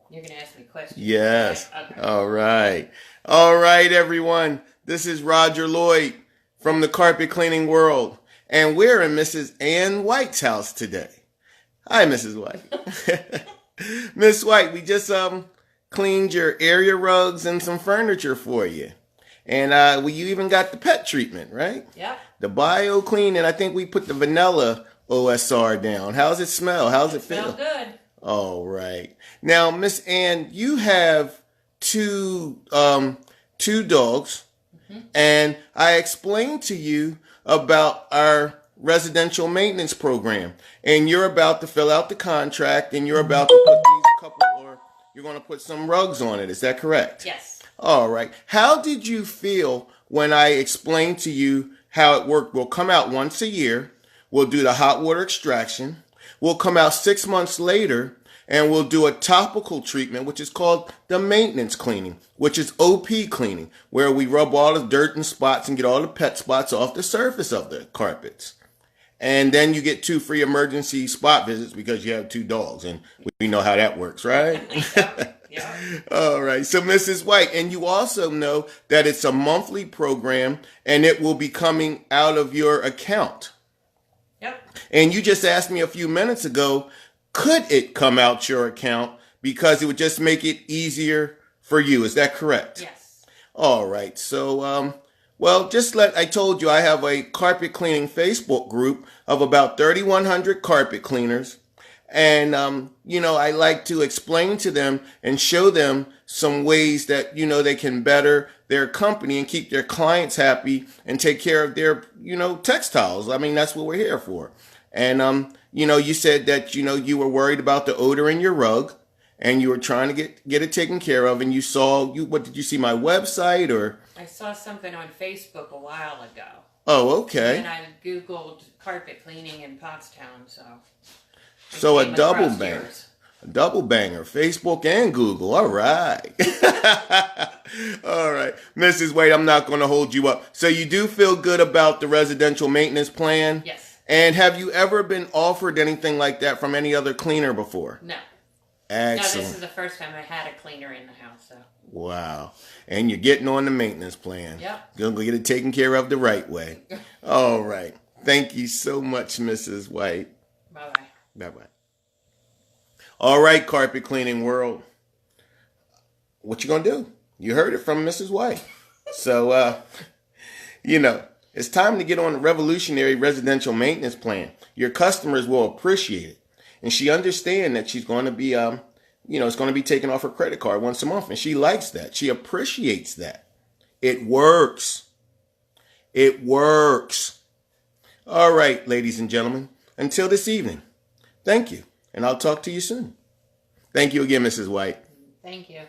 You're going to ask me questions. Yes. Okay. All right. All right, everyone. This is Roger Lloyd from the Carpet Cleaning World. And we're in Mrs. Ann White's house today. Hi, Mrs. White. Miss White, we just cleaned your area rugs and some furniture for you. And you even got the pet treatment, right? Yep. The bio clean, and I think we put the vanilla OSR down. How's it smell? How's it feel? Smell good. All right. Now, Miss Ann, you have two dogs, Mm-hmm. and I explained to you about our residential maintenance program, and you're about to fill out the contract, and you're about to put these couple, or you're going to put some rugs on it. Is that correct? Yes. All right. How did you feel when I explained to you how it worked? We'll come out once a year. We'll do the hot water extraction. We'll come out 6 months later and we'll do a topical treatment, which is called the maintenance cleaning, which is OP cleaning, where we rub all the dirt and spots and get all the pet spots off the surface of the carpets. And then you get 2 free emergency spot visits because you have 2 dogs, and we know how that works, right? Yeah. All right. So, Mrs. White, and you also know that it's a monthly program and it will be coming out of your account. Yep. And you just asked me a few minutes ago, could it come out your account because it would just make it easier for you? Is that correct? Yes. All right. So, I told you I have a carpet cleaning Facebook group of about 3,100 carpet cleaners. And, I like to explain to them and show them some ways that, they can better their company and keep their clients happy and take care of their, textiles. I mean, that's what we're here for. And, you said that, you were worried about the odor in your rug and you were trying to get it taken care of. And what did you see, my website or? I saw something on Facebook a while ago. Oh, okay. And I Googled carpet cleaning in Pottstown, so. So a double banger, Facebook and Google. All right. All right. Mrs. Wade, I'm not going to hold you up. So you do feel good about the residential maintenance plan? Yes. And have you ever been offered anything like that from any other cleaner before? No. Excellent. No, this is the first time I had a cleaner in the house, so. Wow. And you're getting on the maintenance plan. Yep. Going to get it taken care of the right way. All right. Thank you so much, Mrs. White. Bye-bye. Bye-bye. All right, carpet cleaning world. What you going to do? You heard it from Mrs. White. So, it's time to get on the revolutionary residential maintenance plan. Your customers will appreciate it. And she understands that she's going to be, it's going to be taken off her credit card once a month. And she likes that. She appreciates that. It works. It works. All right, ladies and gentlemen, until this evening. Thank you, and I'll talk to you soon. Thank you again, Mrs. White. Thank you.